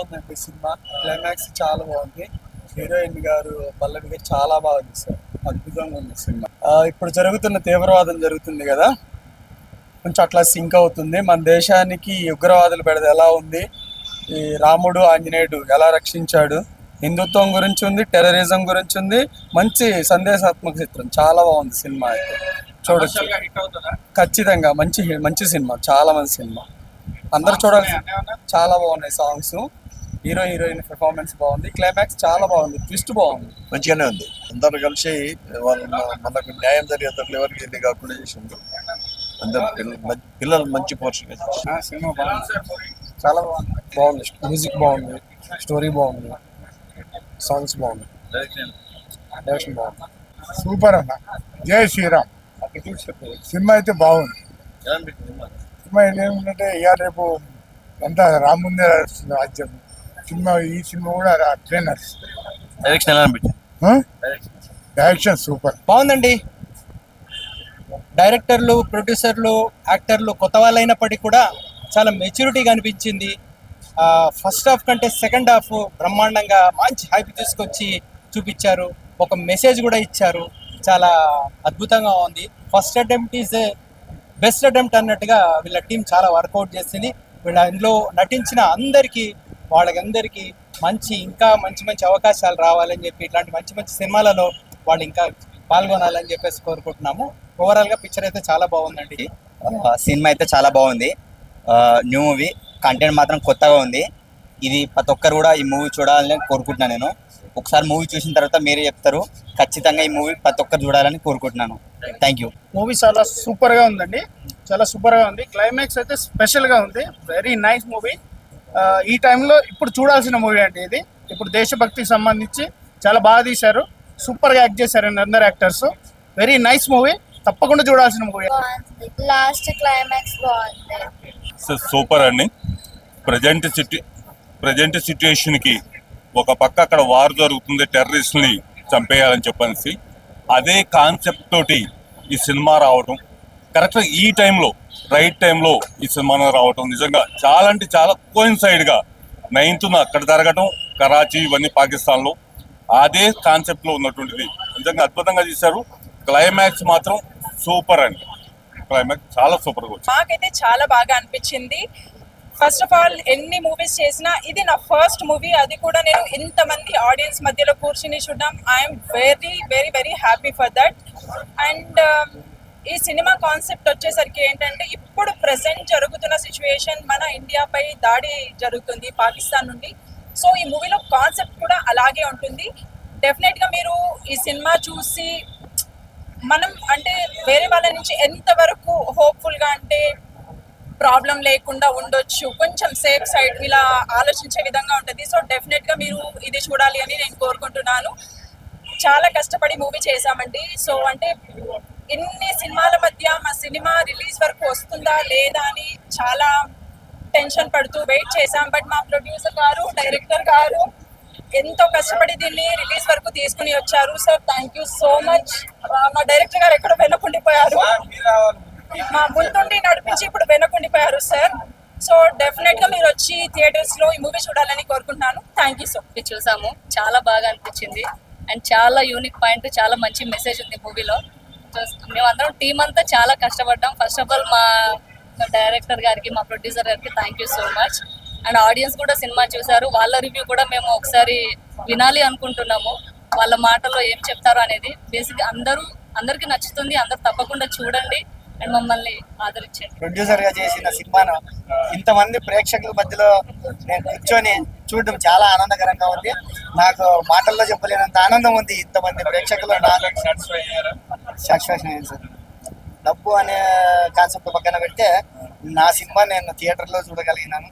బాగుందండి cinema. Climax చాలా బాగుంది. హీరోయిన్ గారు పల్లవి గారు చాలా బాగా తీశారు. అద్భుతంగా ఉంది సినిమా. ఇప్పుడు జరుగుతున్న తీవ్రవాదం జరుగుతుంది కదా, కొంచెం అట్లా సింక్ అవుతుంది. మన దేశానికి ఉగ్రవాదులు పెడితే ఎలా ఉంది, ఈ రాముడు ఆంజనేయుడు ఎలా రక్షించాడు, హిందుత్వం గురించి ఉంది, టెర్రరిజం గురించి ఉంది. మంచి సందేశాత్మక చిత్రం, చాలా బాగుంది సినిమా. అయితే చూడొచ్చు ఖచ్చితంగా. మంచి మంచి సినిమా, చాలా మంచి సినిమా. అందరు చూడాలి. చాలా బాగున్నాయి సాంగ్స్, హీరో హీరోయిన్ పెర్ఫార్మెన్స్ బాగుంది, క్లైమాక్స్ చాలా బాగుంది, ట్విస్ట్ బాగుంది. మంచిగానే ఉంది. అందరు కలిసి వాళ్ళు మనకు న్యాయం జరిగేటట్లు ఎవరికి ఇది కాకుండా చేసిండు. అందరు పిల్లలు మంచి పోర్షన్ సినిమా బాగుంది, చాలా బాగుంది. బాగుంది, మ్యూజిక్ బాగుంది, స్టోరీ బాగుంది, సాంగ్స్ బాగుంది, డైరెక్షన్ బాగుంది. సూపర్ అన్న. జై శ్రీరామ్. సినిమా అయితే బాగుంది. సినిమా ఏమిటంటే ఇవాళ రేపు అంతా రామ్ ముందే నడుస్తుంది రాజ్యం. సినిమా ఈ సినిమా కూడా ట్రైనర్స్ డైరెక్షన్ ఎలా అనిపించింది? Direction super. బాగుందండి. డైరెక్టర్లు, ప్రొడ్యూసర్లు, యాక్టర్లు కొత్త వాళ్ళు అయినప్పటికీ కూడా చాలా మెచ్యూరిటీగా అనిపించింది. ఫస్ట్ హాఫ్ కంటే సెకండ్ హాఫ్ బ్రహ్మాండంగా మంచి హైప్ తీసుకొచ్చి చూపించారు. ఒక మెసేజ్ కూడా ఇచ్చారు. చాలా అద్భుతంగా ఉంది. First attempt is best attempt అన్నట్టుగా వీళ్ళ టీం చాలా వర్కౌట్ చేసింది. వీళ్ళ ఇందులో నటించిన అందరికీ, వాళ్ళకందరికీ ఇంకా మంచి మంచి అవకాశాలు రావాలని చెప్పి, ఇట్లాంటి మంచి మంచి సినిమాలలో వాళ్ళు ఇంకా పాల్గొనాలని చెప్పేసి కోరుకుంటున్నాము. ఓవరాల్గా పిక్చర్ అయితే చాలా బాగుందండి. సినిమా అయితే చాలా బాగుంది. న్యూ మూవీ, కంటెంట్ మాత్రం కొత్తగా ఉంది. ఇది ప్రతి ఒక్కరు కూడా ఈ మూవీ చూడాలని కోరుకుంటున్నాను. నేను ఒకసారి మూవీ చూసిన తర్వాత మీరే చెప్తారు. ఖచ్చితంగా ఈ మూవీ ప్రతి ఒక్కరు చూడాలని కోరుకుంటున్నాను. Thank you. మూవీ చాలా సూపర్గా ఉందండి, చాలా సూపర్గా ఉంది. క్లైమాక్స్ అయితే స్పెషల్గా ఉంది. Very nice movie. ఈ టైంలో ఇప్పుడు చూడాల్సిన మూవీ అండి ఇది. ఇప్పుడు దేశభక్తికి సంబంధించి చాలా బాగా తీశారు. సూపర్గా యాక్ట్ చేశారండి అందరు యాక్టర్స్. వెరీ నైస్ మూవీ, తప్పకుండా చూడాల్సిన మూవీ. లాస్ట్ క్లైమాక్స్ బాగుంది. సూపర్ అండి. ప్రజెంట్ సిచ్యుయేషన్కి ఒక పక్క అక్కడ వార్ జరుగుతుంది, టెర్రరిస్ట్ని చంపేయాలని చెప్పనేసి అదే కాన్సెప్ట్ తోటి ఈ సినిమా రావటం, కరెక్ట్గా ఈ టైంలో, రైట్ టైంలో ఈ సినిమా రావటం నిజంగా చాలా అంటే చాలా కోయిన్సైడ్గా 9th అక్కడ జరగటం, కరాచీ ఇవన్నీ పాకిస్తాన్లో, అదే కాన్సెప్ట్లో ఉన్నటువంటిది నిజంగా అద్భుతంగా చేశారు. క్లైమాక్స్ మాత్రం సూపర్ అండి. క్లైమాక్స్ చాలా సూపర్గా వచ్చింది. నాకైతే చాలా బాగా అనిపించింది. ఫస్ట్ ఆఫ్ ఆల్ ఎన్ని మూవీస్ చేసినా ఇది నా ఫస్ట్ మూవీ, అది కూడా నేను ఇంతమంది ఆడియన్స్ మధ్యలో కూర్చుని చూడడం. I'm very very very happy for that. And ఈ సినిమా కాన్సెప్ట్ వచ్చేసరికి ఏంటంటే, ఇప్పుడు ప్రెసెంట్ జరుగుతున్న సిచ్యువేషన్, మన ఇండియాపై దాడి జరుగుతుంది పాకిస్తాన్ నుండి. సో ఈ మూవీలో కాన్సెప్ట్ కూడా అలాగే ఉంటుంది. డెఫినెట్గా మీరు ఈ సినిమా చూసి మనం అంటే వేరే వాళ్ళ నుంచి ఎంతవరకు హోప్ఫుల్గా అంటే ప్రాబ్లం లేకుండా ఉండొచ్చు, కొంచెం సేఫ్ సైడ్ ఇలా ఆలోచించే విధంగా ఉంటుంది. సో డెఫినెట్గా మీరు ఇది చూడాలి అని నేను కోరుకుంటున్నాను. చాలా కష్టపడి మూవీ చేశామండి. సో అంటే ఇన్ని సినిమాల మధ్య మా సినిమా రిలీజ్ వరకు వస్తుందా లేదా అని చాలా టెన్షన్ పడుతూ వెయిట్ చేశాం. బట్ మా ప్రొడ్యూసర్ గారు, డైరెక్టర్ గారు ఎంతో కష్టపడి దీన్ని రిలీజ్ వరకు తీసుకుని వచ్చారు. Sir thank you so much. మా డైరెక్టర్ గారు ఎక్కడో వెనకుండిపోయారు, మా ముందుండి నడిపించి ఇప్పుడు వెనకుండిపోయారు సార్. సో డెఫినెట్గా మీరు వచ్చి థియేటర్స్లో ఈ మూవీ చూడాలని కోరుకుంటున్నాను. Thank you so much. చూసాము, చాలా బాగా అనిపించింది. అండ్ చాలా యూనిక్ పాయింట్, చాలా మంచి మెసేజ్ ఉంది మూవీలో. మేమందరం టీం అంతా చాలా కష్టపడ్డాం. ఫస్ట్ ఆఫ్ ఆల్ మా డైరెక్టర్ గారికి, మా ప్రొడ్యూసర్ గారికి thank you so much. And audience కూడా సినిమా చూసారు. వాళ్ళ రివ్యూ కూడా మేము ఒకసారి వినాలి అనుకుంటున్నాము. వాళ్ళ మాటల్లో ఏం చెప్తారో అనేది. బేసిక్గా అందరికీ నచ్చుతుంది. అందరు తప్పకుండా చూడండి అండ్ మమ్మల్ని ఆదరించండి. ప్రొడ్యూసర్గా చేసిన సినిమాను ఇంతమంది ప్రేక్షకుల మధ్యలో నేను కూర్చొని చూడడం చాలా ఆనందకరంగా ఉంది. నాకు మాటల్లో చెప్పలేనంత ఆనందం ఉంది. ఇంతమంది ప్రేక్షకులు సాటిస్ఫాక్షన్ అయింది సార్. డబ్బు అనే కాన్సెప్ట్ పక్కన పెడితే నా సినిమా నేను థియేటర్లో చూడగలిగినాను.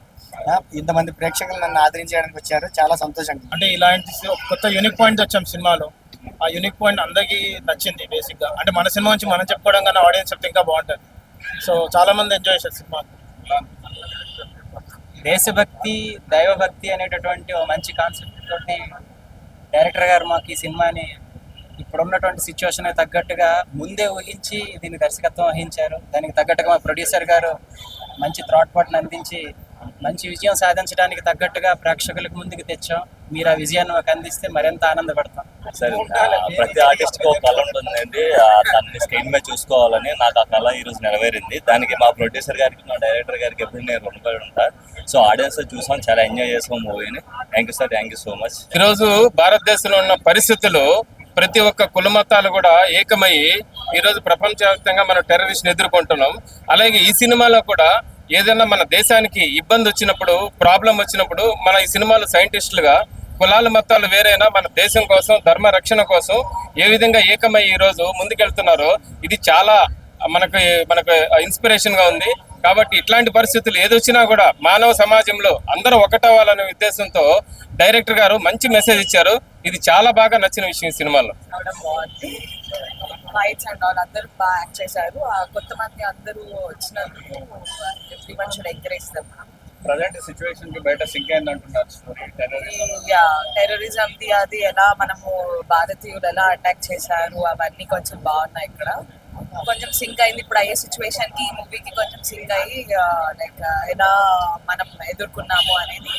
ఇంతమంది ప్రేక్షకులు నన్ను ఆదరించడానికి వచ్చారు, చాలా సంతోషంగా. అంటే ఇలాంటి కొత్త యూనిక్ పాయింట్ వచ్చాం సినిమాలో. ఆ యూనిక్ పాయింట్ అందరికీ నచ్చింది. బేసిక్గా అంటే మన సినిమా నుంచి మనం చెప్పుకోవడం కన్నా ఆడియన్స్ చెప్తే ఇంకా బాగుంటుంది. సో చాలా మంది ఎంజాయ్ చేశారు సినిమా. దేశభక్తి, దైవభక్తి అనేటటువంటి ఒక మంచి కాన్సెప్ట్ తోటి డైరెక్టర్ గారు మాకు ఈ సినిమాని ఇప్పుడున్నటువంటి సిచ్యువేషన్ తగ్గట్టుగా ముందే ఊహించి దీన్ని దర్శకత్వం వహించారు. దానికి తగ్గట్టుగా మా ప్రొడ్యూసర్ గారు మంచి థాట్ పార్ట్ని అందించి మంచి విజయం సాధించడానికి తగ్గట్టుగా ప్రేక్షకులకు ముందుకు తెచ్చాం. మీరు ఆ విజయాన్ని మాకు అందిస్తే మరింత ఆనందపడతాం. సరే, ప్రతి ఆర్టిస్ట్ కి ఒక కళ ఉంటుందండి. దాన్ని స్క్రీన్ మీద చూసుకోవాలని నాకు ఆ కళ ఈ రోజు నెరవేరింది. దానికి మా ప్రొడ్యూసర్ గారికి, మా డైరెక్టర్ గారికి ఎప్పుడు నేను రుణపడి ఉంటా. సో ఆడియన్స్ చూసాం, చాలా ఎంజాయ్ చేసాం మూవీని. Thank you sir, thank you so much. ఈరోజు భారతదేశంలో ఉన్న పరిస్థితులు ప్రతి ఒక్క కుల మతాలు కూడా ఏకమయ్యి ఈరోజు ప్రపంచవ్యాప్తంగా మనం టెర్రరిస్ట్ని ఎదుర్కొంటున్నాం. అలాగే ఈ సినిమాలో కూడా ఏదైనా మన దేశానికి ఇబ్బంది వచ్చినప్పుడు, ప్రాబ్లం వచ్చినప్పుడు మన ఈ సినిమాలో సైంటిస్టులుగా కులాలు మతాలు వేరైనా మన దేశం కోసం, ధర్మ రక్షణ కోసం ఏ విధంగా ఏకమై ఈ రోజు ముందుకెళ్తున్నారో ఇది చాలా మనకు ఇన్స్పిరేషన్ గా ఉంది. కాబట్టి ఇట్లాంటి పరిస్థితులు ఏదొచ్చినా కూడా మానవ సమాజంలో అందరూ ఒకటవ్వాలనే ఉద్దేశంతో డైరెక్టర్ గారు మంచి మెసేజ్ ఇచ్చారు. ఇది చాలా బాగా నచ్చిన విషయం సినిమాలో. ఫైట్స్ అండ్ ఆల్ అందరూ బాగా యాక్ట్ చేశారు. కొత్త మంది అందరూ వచ్చినందుకు everyone should encourage them. Present situation కి బయట సింక్ అయింది అంటున్నారు. టెర్రరిజం ది అది ఎలా మనము భారతీయులు ఎలా అటాక్ చేశారు అవన్నీ కొంచెం బాగున్నాయి. ఇక్కడ కొంచెం సింక్ అయింది. ఇప్పుడు అయ్యే సిచ్యువేషన్ కి ఈ మూవీకి కొంచెం సింక్ అయ్యి లైక్ ఎలా మనం ఎదుర్కొన్నాము అనేది.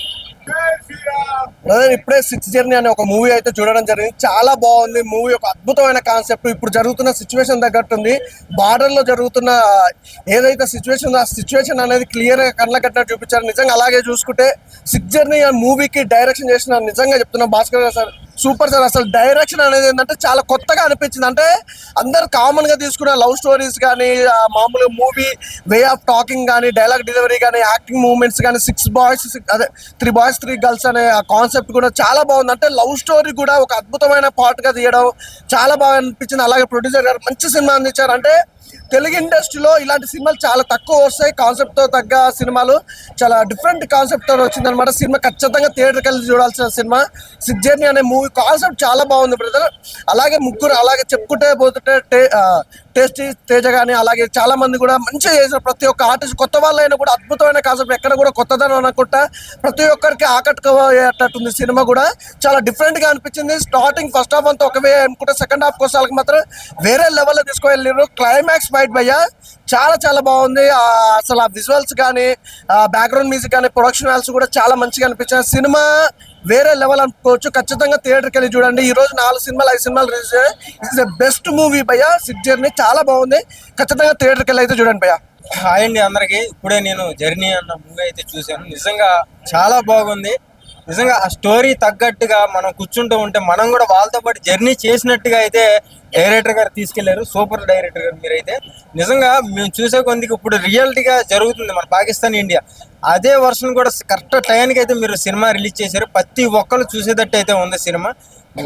ఇప్పుడే 6th జర్నీ అనే ఒక మూవీ అయితే చూడడం జరిగింది. చాలా బాగుంది మూవీ. ఒక అద్భుతమైన కాన్సెప్ట్. ఇప్పుడు జరుగుతున్న సిచ్యువేషన్ తగ్గట్టుంది. బార్డర్ లో జరుగుతున్న ఏదైతే సిచ్యువేషన్ ఆ సిచ్యువేషన్ అనేది క్లియర్ గా కళ్ళ కట్టినట్టు చూపించారు. నిజంగా అలాగే చూసుకుంటే 6th జర్నీ అనే మూవీకి డైరెక్షన్ చేసిన నిజంగా చెప్తున్నా భాస్కర్ గారు సార్ సూపర్ సార్. అసలు డైరెక్షన్ అనేది ఏంటంటే చాలా కొత్తగా అనిపించింది. అంటే అందరు కామన్ గా తీసుకున్న లవ్ స్టోరీస్ కానీ, మామూలుగా మూవీ వే ఆఫ్ టాకింగ్ కానీ, డైలాగ్ డెలివరీ కానీ, యాక్టింగ్ మూవ్మెంట్స్ కానీ, 3 బాయ్స్ 3 గర్ల్స్ అనే ఆ కాన్సెప్ట్ కూడా చాలా బాగుంది. అంటే లవ్ స్టోరీ కూడా ఒక అద్భుతమైన పార్ట్ గా తీయడం చాలా బాగా అనిపించింది. అలాగే ప్రొడ్యూసర్ గారు మంచి సినిమా అందించారు. అంటే తెలుగు ఇండస్ట్రీలో ఇలాంటి సినిమాలు చాలా తక్కువ వస్తాయి. కాన్సెప్ట్ తో తగ్గ సినిమాలు చాలా డిఫరెంట్ కాన్సెప్ట్ తో వచ్చిందనమాట. సినిమా ఖచ్చితంగా థియేటర్కి వెళ్ళి చూడాల్సిన సినిమా 6th జర్నీ అనే మూవీ. కాన్సెప్ట్ చాలా బాగుంది బ్రదర్. అలాగే ముగ్గురు అలాగే చెప్పుకుంటే పోతుంటే టేస్టీ తేజ కానీ అలాగే చాలా మంది కూడా మంచిగా చేశారు. ప్రతి ఒక్క ఆర్టిస్ట్ కొత్త వాళ్ళైనా కూడా అద్భుతమైన కాన్సెప్ట్. ఎక్కడ కూడా కొత్తదనం అనుకుంటా ప్రతి ఒక్కరికి ఆకట్టుకోయేటట్టుంది. సినిమా కూడా చాలా డిఫరెంట్ గా అనిపించింది. స్టార్టింగ్ ఫస్ట్ హాఫ్ అంతా ఒకవే అనుకుంటే సెకండ్ హాఫ్ కోసాలకు మాత్రం వేరే లెవెల్లో తీసుకువెళ్ళారు. క్లైమాక్స్ ఫైట్ భయ్యా చాలా చాలా బాగుంది. అసలు ఆ విజువల్స్ కానీ, బ్యాక్గ్రౌండ్ మ్యూజిక్ కానీ, ప్రొడక్షన్ వాల్స్ కూడా చాలా మంచిగా అనిపించాయి. సినిమా వేరే లెవెల్ అనుకోవచ్చు. ఖచ్చితంగా థియేటర్కి వెళ్ళి చూడండి. ఈ రోజు 4 సినిమాలు 5 సినిమాలు రిలీజ్ అయ్యాయి. ఇట్స్ బెస్ట్ మూవీ భయ్యా 6th జర్నీ. చాలా బాగుంది. ఖచ్చితంగా థియేటర్కి వెళ్ళి అయితే చూడండి భయ్యా. హాయ్ అండి అందరికి. ఇప్పుడే నేను జర్నీ అన్న మూవీ అయితే చూశాను. నిజంగా చాలా బాగుంది. నిజంగా ఆ స్టోరీ తగ్గట్టుగా మనం కూర్చుంటూ ఉంటే మనం కూడా వాళ్ళతో పాటు జర్నీ చేసినట్టుగా అయితే డైరెక్టర్ గారు తీసుకెళ్లారు. సూపర్ డైరెక్టర్ గారు మీరైతే. నిజంగా మేము చూసే కొందికి ఇప్పుడు రియాలిటీగా జరుగుతుంది మన పాకిస్తాన్ ఇండియా. అదే వర్షన్ కూడా కరెక్ట్ టైంకి అయితే మీరు సినిమా రిలీజ్ చేశారు. ప్రతి ఒక్కరు చూసేటట్టు అయితే ఉంది సినిమా.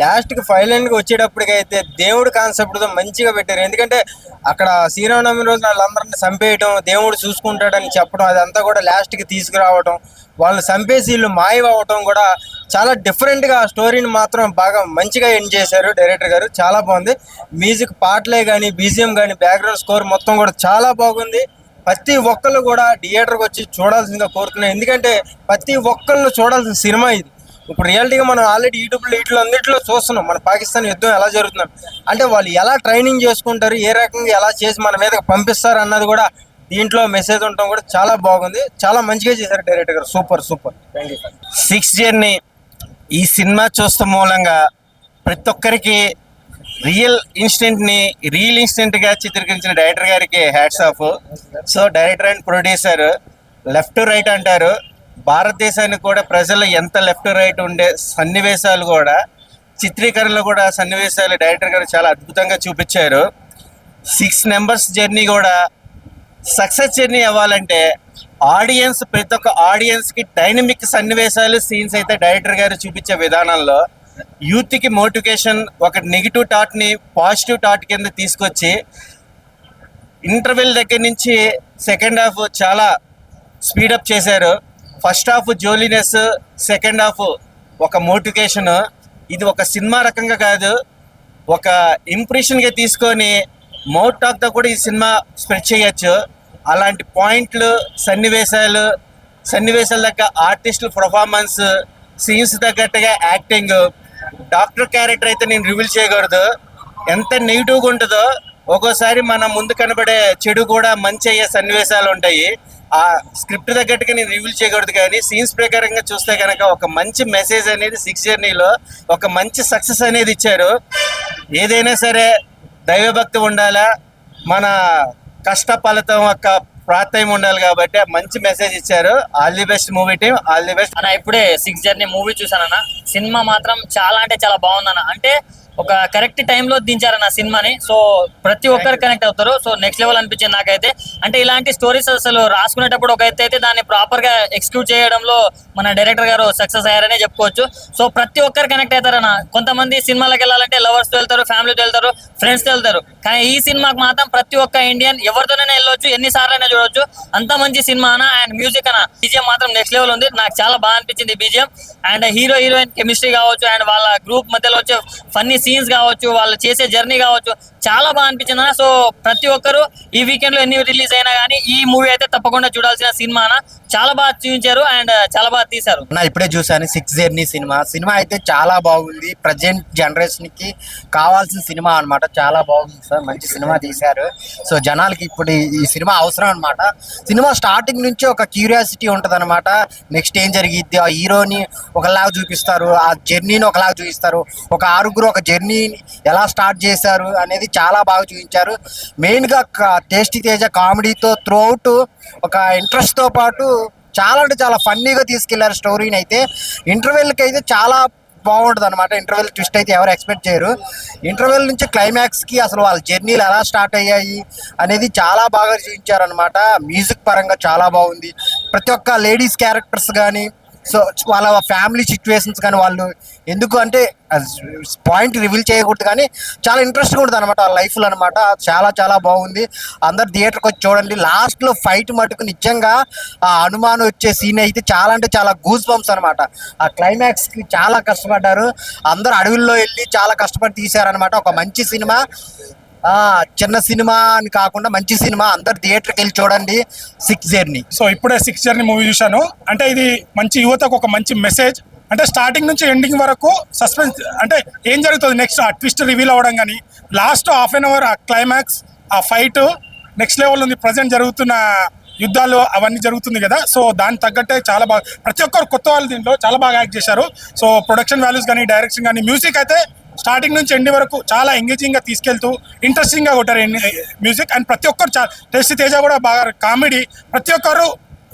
లాస్ట్కి ఫైనల్గా వచ్చేటప్పటికైతే దేవుడు కాన్సెప్ట్తో మంచిగా పెట్టారు. ఎందుకంటే అక్కడ శ్రీరామనవమి రోజు వాళ్ళందరినీ చంపేయటం, దేవుడు చూసుకుంటాడని చెప్పడం, అదంతా కూడా లాస్ట్కి తీసుకురావటం, వాళ్ళని చంపేసి వీళ్ళు మాయవటం కూడా చాలా డిఫరెంట్గా ఆ స్టోరీని మాత్రం బాగా మంచిగా ఎండ్ చేశారు డైరెక్టర్ గారు. చాలా బాగుంది. మ్యూజిక్ పాటలే కానీ, బీజిఎం కానీ, బ్యాక్గ్రౌండ్ స్కోర్ మొత్తం కూడా చాలా బాగుంది. ప్రతి ఒక్కళ్ళు కూడా థియేటర్కి వచ్చి చూడాల్సిందిగా కోరుతున్నాను. ఎందుకంటే ప్రతి ఒక్కళ్ళు చూడాల్సిన సినిమా ఇది. ఇప్పుడు రియాలిటీగా మనం ఆల్రెడీ యూట్యూబ్లో ఇట్లా అన్నింటిలో చూస్తున్నాం మన పాకిస్తాన్ యుద్ధం ఎలా జరుగుతున్నాం. అంటే వాళ్ళు ఎలా ట్రైనింగ్ చేసుకుంటారు, ఏ రకంగా ఎలా చేసి మన మీద పంపిస్తారు అన్నది కూడా దీంట్లో మెసేజ్ ఉండటం కూడా చాలా బాగుంది. చాలా మంచిగా చేశారు డైరెక్టర్ గారు. Super super. Thank you. 6th journey ఈ సినిమా చూస్తాం మూలంగా ప్రతి ఒక్కరికి రియల్ ఇన్స్టెంట్గా చిత్రీకరించిన డైరెక్టర్ గారికి hats off. So director and producer left to right అంటారు. భారతదేశానికి కూడా ప్రజలు ఎంత లెఫ్ట్ టు రైట్ ఉండే సన్నివేశాలు కూడా చిత్రీకరణలో కూడా సన్నివేశాలు డైరెక్టర్ గారు చాలా అద్భుతంగా చూపించారు. 6 నెంబర్స్ జర్నీ కూడా సక్సెస్ జర్నీ అవ్వాలంటే ప్రతి ఒక్క ఆడియన్స్కి డైనమిక్ సన్నివేశాలు, సీన్స్ అయితే డైరెక్టర్ గారు చూపించే విధానంలో యూత్కి మోటివేషన్, ఒక నెగిటివ్ థాట్ని పాజిటివ్ థాట్ కింద తీసుకొచ్చి ఇంటర్వెల్ దగ్గర నుంచి సెకండ్ హాఫ్ చాలా స్పీడప్ చేశారు. ఫస్ట్ హాఫ్ జోలీనెస్, సెకండ్ హాఫ్ ఒక మోటివేషన్. ఇది ఒక సినిమా రకంగా కాదు, ఒక ఇంప్రెషన్గా తీసుకొని మౌత్ టాక్తో కూడా ఈ సినిమా స్ప్రెడ్ చేయొచ్చు. అలాంటి పాయింట్లు, సన్నివేశాల దగ్గర ఆర్టిస్టుల పర్ఫార్మెన్స్, సీన్స్ తగ్గట్టుగా యాక్టింగ్. డాక్టర్ క్యారెక్టర్ అయితే నేను రివీల్ చేయకూడదు. ఎంత నెగిటివ్గా ఉంటుందో ఒక్కోసారి మన ముందు కనబడే చెడు కూడా మంచి అయ్యే సన్నివేశాలు ఉంటాయి. ఆ స్క్రిప్ట్ తగ్గట్టుగా నేను రివీల్ చేయకూడదు, కానీ సీన్స్ ప్రకారంగా చూస్తే కనుక ఒక మంచి మెసేజ్ అనేది 6 జర్నీలో ఒక మంచి సక్సెస్ అనేది ఇచ్చారు. ఏదైనా సరే దైవభక్తి ఉండాలా, మన కష్ట ఫలితం యొక్క ప్రార్థన ఉండాలి, కాబట్టి మంచి మెసేజ్ ఇచ్చారు. All the best movie team, all the best అన్న. ఇప్పుడే 6 జర్నీ మూవీ చూసానన్న. సినిమా మాత్రం చాలా అంటే చాలా బాగుందన్న. అంటే ఒక కరెక్ట్ టైంలో దించారన్న సినిమాని. సో ప్రతి ఒక్కరు కనెక్ట్ అవుతారు. సో నెక్స్ట్ లెవెల్ అనిపించింది నాకైతే. అంటే ఇలాంటి స్టోరీస్ అసలు రాసుకునేటప్పుడు ఒక అయితే దాన్ని ప్రాపర్ గా ఎక్స్క్యూట్ చేయడంలో మన డైరెక్టర్ గారు సక్సెస్ అయ్యారనే చెప్పుకోవచ్చు. సో ప్రతి ఒక్కరు కనెక్ట్ అవుతారన్న. కొంతమంది సినిమాలకు వెళ్ళాలంటే లవర్స్ తో వెళ్తారు, ఫ్యామిలీతో వెళ్తారు, ఫ్రెండ్స్ తో వెళ్తారు. కానీ ఈ సినిమాకి మాత్రం ప్రతి ఒక్క ఇండియన్ ఎవరితోనైనా వెళ్ళొచ్చు, ఎన్నిసార్లైనా చూడొచ్చు. అంత మంచి సినిమా అన్న. అండ్ మ్యూజిక్ అన్న, బీజిఎం మాత్రం నెక్స్ట్ లెవెల్ ఉంది. నాకు చాలా బాగా అనిపించింది BGM. And hero heroine chemistry కావచ్చు, అండ్ వాళ్ళ గ్రూప్ మధ్యలో వచ్చే ఫన్నీ సీన్స్ కావచ్చు, వాళ్ళు చేసే జర్నీ కావచ్చు, చాలా బాగా అనిపించింది అన్న. సో ప్రతి ఒక్కరు ఈ వీకెండ్ లో ఎన్ని రిలీజ్ అయినా కానీ ఈ మూవీ అయితే తప్పకుండా చూడాల్సిన సినిమా అన్న. చాలా బాగా చూపించారు అండ్ చాలా బాగా తీశారు. నా ఇప్పుడే చూసాను 6 జర్నీ సినిమా అయితే చాలా బాగుంది. ప్రజెంట్ జనరేషన్ కి కావాల్సిన సినిమా అన్నమాట. చాలా బాగుంది సార్, మంచి సినిమా తీశారు. సో జనాలకి ఇప్పుడు ఈ సినిమా అవసరం అన్నమాట. సినిమా స్టార్టింగ్ నుంచి ఒక క్యూరియాసిటీ ఉంటది అనమాట. నెక్స్ట్ ఏం జరిగిద్ది, ఆ హీరోని ఒకలాగా చూపిస్తారు, ఆ జర్నీని ఒకలాగా చూపిస్తారు, ఒక ఆరుగురు ఒక జర్నీని ఎలా స్టార్ట్ చేశారు అనేది చాలా బాగా చూపించారు. మెయిన్ గా టేస్టీ తేజ కామెడీతో త్రూ అవుట్ ఒక ఇంట్రెస్ట్ తో పాటు చాలా అంటే చాలా ఫన్నీగా తీసుకెళ్లారు స్టోరీని. అయితే ఇంటర్వెల్కి అయితే చాలా బాగుంటుంది అనమాట. ఇంటర్వెల్ ట్విస్ట్ అయితే ఎవరు ఎక్స్పెక్ట్ చేయరు. ఇంటర్వెల్ నుంచి క్లైమాక్స్కి అసలు వాళ్ళ జర్నీలు ఎలా స్టార్ట్ అయ్యాయి అనేది చాలా బాగా చూపించారు అనమాట. మ్యూజిక్ పరంగా చాలా బాగుంది. ప్రతి ఒక్క లేడీస్ క్యారెక్టర్స్ కానీ, సో వాళ్ళ ఫ్యామిలీ సిచ్యువేషన్స్ కానీ, వాళ్ళు ఎందుకు అంటే పాయింట్ రివీల్ చేయకూడదు కానీ చాలా ఇంట్రెస్ట్గా ఉంటుంది అనమాట వాళ్ళ లైఫ్లో అనమాట. చాలా చాలా బాగుంది. అందరు థియేటర్కి వచ్చి చూడండి. లాస్ట్లో ఫైట్ మటుకు నిజంగా ఆ అనుమానం వచ్చే సీన్ అయితే చాలా అంటే చాలా గూస్ బంప్స్ అనమాట. ఆ క్లైమాక్స్కి చాలా కష్టపడ్డారు. అందరు అడవుల్లో వెళ్ళి చాలా కష్టపడి తీశారనమాట. ఒక మంచి సినిమా, చిన్న సినిమా అని కాకుండా మంచి సినిమా. అందరు థియేటర్కి వెళ్ళి చూడండి 6 జర్నీ. సో ఇప్పుడే 6 జర్నీ మూవీ చూశాను. అంటే ఇది మంచి యువతకు ఒక మంచి మెసేజ్. అంటే స్టార్టింగ్ నుంచి ఎండింగ్ వరకు సస్పెన్స్, అంటే ఏం జరుగుతుంది నెక్స్ట్ ఆ ట్విస్ట్ రివీల్ అవ్వడం, కానీ లాస్ట్ హాఫ్ అన్ అవర్ ఆ క్లైమాక్స్, ఆ ఫైట్ నెక్స్ట్ లెవెల్ ఉంది. ప్రజెంట్ జరుగుతున్న యుద్ధాలు అవన్నీ జరుగుతుంది కదా. సో దానికి తగ్గట్టే చాలా బాగా ప్రతి ఒక్కరు కొత్త వాళ్ళు దీంట్లో చాలా బాగా యాక్ట్ చేశారు. సో ప్రొడక్షన్ వాల్యూస్ కానీ, డైరెక్షన్ కానీ, మ్యూజిక్ అయితే స్టార్టింగ్ నుంచి ఎండింగ్ వరకు చాలా ఎంగేజింగ్గా తీసుకెళ్తూ ఇంట్రెస్టింగ్గా కొట్టారు మ్యూజిక్. అండ్ ప్రతి ఒక్కరు టేస్టీ తేజ కూడా బాగా కామెడీ. ప్రతి ఒక్కరు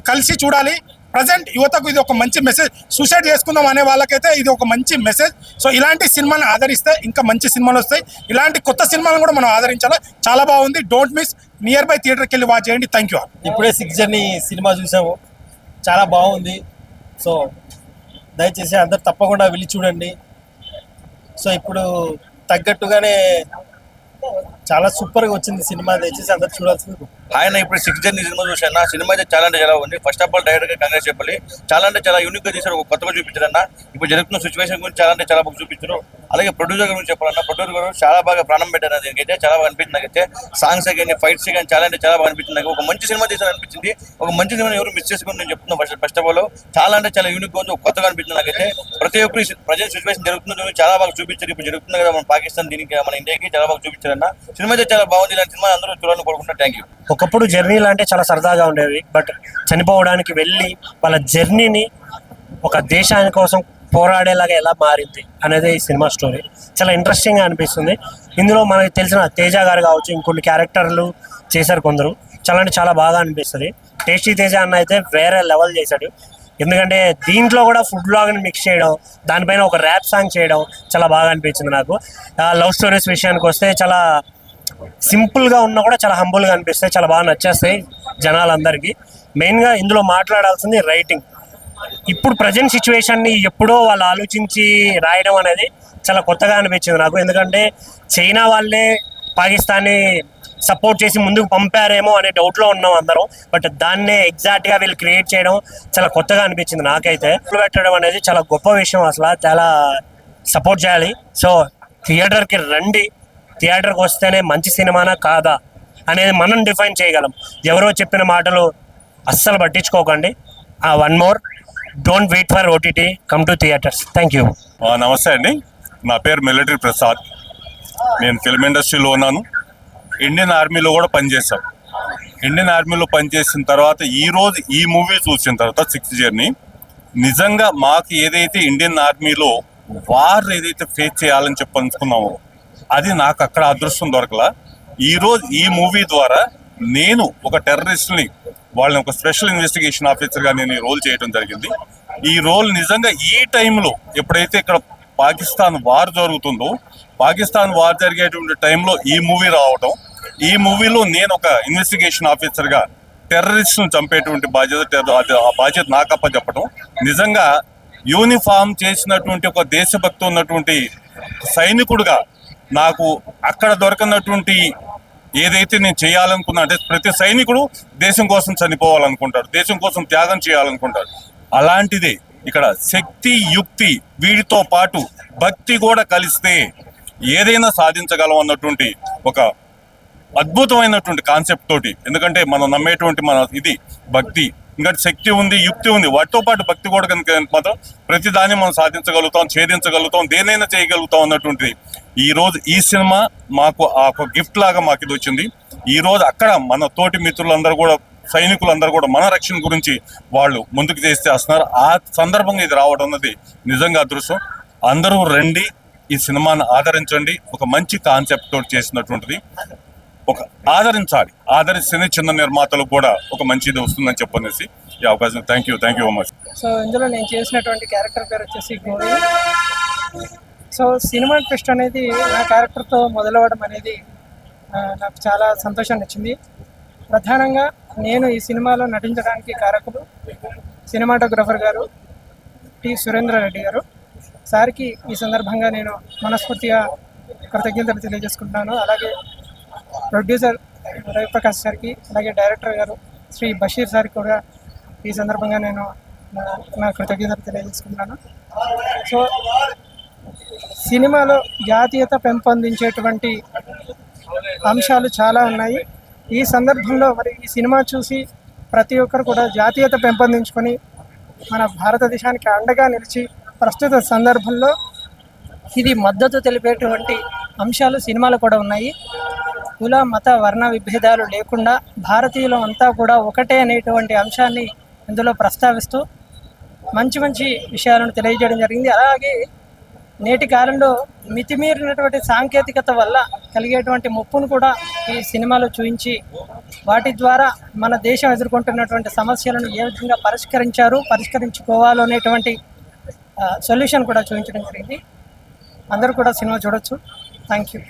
కలిసి చూడాలి. ప్రజెంట్ యువతకు ఇది ఒక మంచి మెసేజ్. సూసైడ్ చేసుకుందాం అనే వాళ్ళకైతే ఇది ఒక మంచి మెసేజ్. సో ఇలాంటి సినిమాలను ఆదరిస్తే ఇంకా మంచి సినిమాలు వస్తాయి. ఇలాంటి కొత్త సినిమాలను కూడా మనం ఆదరించాలి. చాలా బాగుంది. Don't miss. నియర్ బై థియేటర్కి వెళ్ళి వాచ్ చేయండి. Thank you. ఇప్పుడే 6 జర్నీ సినిమా చూసాము. చాలా బాగుంది. సో దయచేసి అందరు తప్పకుండా వెళ్ళి చూడండి. సో ఇప్పుడు తగ్గట్టుగానే చాలా సూపర్గా వచ్చింది సినిమా. దయచేసి అందరు చూడాల్సింది. ఆయన ఇప్పుడు 6 జర్నీ సినిమా చూసాను. ఆ సినిమా అయితే చాలా అంటే చాలా ఉంది. First of all director Congress చెప్పాలి. చాలా అంటే చాలా యూనిక్ గా తీశారు. కొత్తగా చూపించారన్న. ఇప్పుడు జరుగుతున్న సిచ్యువేషన్ గురించి చాలా అంటే చాలా బాగా చూపించారు. అలాగే ప్రొడ్యూసర్ గురించి చెప్పాలన్నా, ప్రొడ్యూసర్ గారు చాలా బాగా ప్రాణం పెట్టారు. దీనికైతే చాలా బాగా అనిపించింది. నాకైతే సాంగ్స్ కానీ, ఫైట్స్ కానీ చాలా అంటే చాలా బాగా అనిపించింది. నాకు ఒక మంచి సినిమా తీసారు అనిపించింది. ఒక మంచి సినిమా ఎవరు మిస్ చేసుకుని నేను చెప్తున్నాను. ఫస్ట్ ఆఫ్ ఆల్ చాలా అంటే చాలా యూనిక్ గా ఉంది. కొత్తగా అనిపించింది. నాకైతే ప్రతి ఒక్కరి ప్రజెంట్ సిచ్యువేషన్ జరుగుతుంది చాలా బాగా చూపించారు. ఇప్పుడు జరుగుతుంది కదా మన పాకిస్తాన్, దీనికి మన ఇండియాకి చాలా బాగా చూపించారన్న. సినిమా అయితే చాలా బాగుంది. ఇలాంటి సినిమా అందరూ చూడాలని కోరుకుంటున్నాను. Thank you. ఒకప్పుడు జర్నీలు అంటే చాలా సరదాగా ఉండేవి. బట్ చనిపోవడానికి వెళ్ళి వాళ్ళ జర్నీని ఒక దేశాని కోసం పోరాడేలాగా ఎలా మారింది అనేది ఈ సినిమా స్టోరీ. చాలా ఇంట్రెస్టింగ్గా అనిపిస్తుంది. ఇందులో మనకి తెలిసిన తేజ గారు కావచ్చు, ఇంకొన్ని క్యారెక్టర్లు చేశారు కొందరు. చాలా అంటే చాలా బాగా అనిపిస్తుంది. టేస్టీ తేజ అన్న అయితే వేరే లెవెల్ చేశాడు. ఎందుకంటే దీంట్లో కూడా ఫుడ్ బ్లాగ్ని మిక్స్ చేయడం, దానిపైన ఒక ర్యాప్ సాంగ్ చేయడం చాలా బాగా అనిపించింది నాకు. లవ్ స్టోరీస్ విషయానికి వస్తే చాలా సింపుల్గా ఉన్నా కూడా చాలా హంబుల్గా అనిపిస్తాయి. చాలా బాగా నచ్చేస్తాయి జనాలందరికీ. మెయిన్గా ఇందులో మాట్లాడాల్సింది రైటింగ్. ఇప్పుడు ప్రజెంట్ సిచ్యువేషన్ని ఎప్పుడో వాళ్ళు ఆలోచించి రాయడం అనేది చాలా కొత్తగా అనిపించింది నాకు. ఎందుకంటే చైనా వాళ్ళే పాకిస్తాన్ని సపోర్ట్ చేసి ముందుకు పంపారేమో అనే డౌట్లో ఉన్నాం అందరం. బట్ దాన్నే ఎగ్జాక్ట్గా వీళ్ళు క్రియేట్ చేయడం చాలా కొత్తగా అనిపించింది నాకైతే. పెట్టడం అనేది చాలా గొప్ప విషయం. అసలు చాలా సపోర్ట్ చేయాలి. సో థియేటర్కి రండి. థియేటర్కి వస్తేనే మంచి సినిమానా కాదా అనేది మనం డిఫైన్ చేయగలం. ఎవరో చెప్పిన మాటలు అస్సలు పట్టించుకోకండి. One more, don't wait for OTT, come to theatres. Thank you. నమస్తే అండి. నా పేరు మిలిటరీ ప్రసాద్. నేను ఫిల్మ్ ఇండస్ట్రీలో ఉన్నాను. ఇండియన్ ఆర్మీలో కూడా పనిచేశాను. ఇండియన్ ఆర్మీలో పనిచేసిన తర్వాత ఈ రోజు ఈ మూవీ చూసిన తర్వాత 6th జర్నీ నిజంగా మాకు ఏదైతే ఇండియన్ ఆర్మీలో వార్ ఏదైతే ఫేస్ చేయాలని చెప్పి అనుకున్నామో అది నాకు అక్కడ అదృష్టం దొరకలా. ఈ రోజు ఈ మూవీ ద్వారా నేను ఒక టెర్రరిస్ట్ని వాళ్ళని ఒక స్పెషల్ ఇన్వెస్టిగేషన్ ఆఫీసర్గా నేను ఈ రోల్ చేయడం జరిగింది. ఈ రోల్ నిజంగా ఈ టైంలో ఎప్పుడైతే ఇక్కడ పాకిస్తాన్ వార్ జరుగుతుందో, పాకిస్తాన్ వార్ జరిగేటువంటి టైంలో ఈ మూవీ రావడం, ఈ మూవీలో నేను ఒక ఇన్వెస్టిగేషన్ ఆఫీసర్గా టెర్రరిస్ట్ను చంపేటువంటి ఆ బాధ్యత నాకు అప్పచెప్పడం, నిజంగా యూనిఫామ్ చేసినటువంటి ఒక దేశభక్తి ఉన్నటువంటి సైనికుడుగా నాకు అక్కడ దొరకనటువంటి ఏదైతే నేను చేయాలనుకున్నా, అంటే ప్రతి సైనికుడు దేశం కోసం చనిపోవాలనుకుంటాడు, దేశం కోసం త్యాగం చేయాలనుకుంటాడు. అలాంటిదే ఇక్కడ శక్తి, యుక్తి వీటితో పాటు భక్తి కూడా కలిస్తే ఏదైనా సాధించగలం అన్నటువంటి ఒక అద్భుతమైనటువంటి కాన్సెప్ట్ తోటి, ఎందుకంటే మనం నమ్మేటువంటి మన ఇది భక్తి, ఇంకా శక్తి ఉంది, యుక్తి ఉంది, వాటితో పాటు భక్తి కూడా కనుక మాత్రం ప్రతి దాన్ని మనం సాధించగలుగుతాం, ఛేదించగలుగుతాం, దేనైనా చేయగలుగుతాం అన్నటువంటిది ఈ రోజు ఈ సినిమా మాకు ఆ ఒక గిఫ్ట్ లాగా మాకు ఇది వచ్చింది. ఈ రోజు అక్కడ మన తోటి మిత్రులందరూ కూడా, సైనికులందరూ కూడా మన రక్షణ గురించి వాళ్ళు ముందుకు చేస్తున్నారు. ఆ సందర్భంగా ఇది రావడం అన్నది నిజంగా అదృష్టం. అందరూ రండి, ఈ సినిమాను ఆదరించండి. ఒక మంచి కాన్సెప్ట్ తోటి చేసినటువంటిది, ఒక ఆదరించాలి, ఆదరిస్తేనే చిన్న నిర్మాతలకు కూడా ఒక మంచిది వస్తుందని చెప్పనేసి ఈ అవకాశం. Thank you very much. So ఇందులో నేను చేసినటువంటి క్యారెక్టర్ పేరు వచ్చేసి గోవి. సో సినిమా ట్విస్ట్ అనేది నా క్యారెక్టర్తో మొదలవడం అనేది నాకు చాలా సంతోషాన్ని ఇచ్చింది. ప్రధానంగా నేను ఈ సినిమాలో నటించడానికి కారకులు సినిమాటోగ్రఫర్ గారు టి సురేంద్ర రెడ్డి గారు. సార్కి ఈ సందర్భంగా నేను మనస్ఫూర్తిగా కృతజ్ఞతలు తెలియజేసుకుంటున్నాను. అలాగే ప్రొడ్యూసర్ రవిప్రకాష్ సార్కి, అలాగే డైరెక్టర్ గారు శ్రీ బషీర్ సార్కి కూడా ఈ సందర్భంగా నేను నా కృతజ్ఞతలు తెలియజేసుకుంటున్నాను. సో సినిమాలో జాతీయత పెంపొందించేటువంటి అంశాలు చాలా ఉన్నాయి. ఈ సందర్భంలో మరి ఈ సినిమా చూసి ప్రతి ఒక్కరు కూడా జాతీయత పెంపొందించుకొని మన భారతదేశానికి అండగా నిలిచి ప్రస్తుత సందర్భంలో ఇది మద్దతు తెలిపేటువంటి అంశాలు సినిమాలో కూడా ఉన్నాయి. కుల, మత, వర్ణ విభేదాలు లేకుండా భారతీయులు అంతా కూడా ఒకటే అనేటువంటి అంశాన్ని ఇందులో ప్రస్తావిస్తూ మంచి మంచి విషయాలను తెలియజేయడం జరిగింది. అలాగే నేటి కాలంలో మితిమీరినటువంటి సాంకేతికత వల్ల కలిగేటువంటి ముప్పును కూడా ఈ సినిమాలో చూపించి వాటి ద్వారా మన దేశం ఎదుర్కొంటున్నటువంటి సమస్యలను ఏ విధంగా పరిష్కరించుకోవాలో అనేటువంటి సొల్యూషన్ కూడా చూపించడం జరిగింది. అందరూ కూడా సినిమా చూడొచ్చు. Thank you.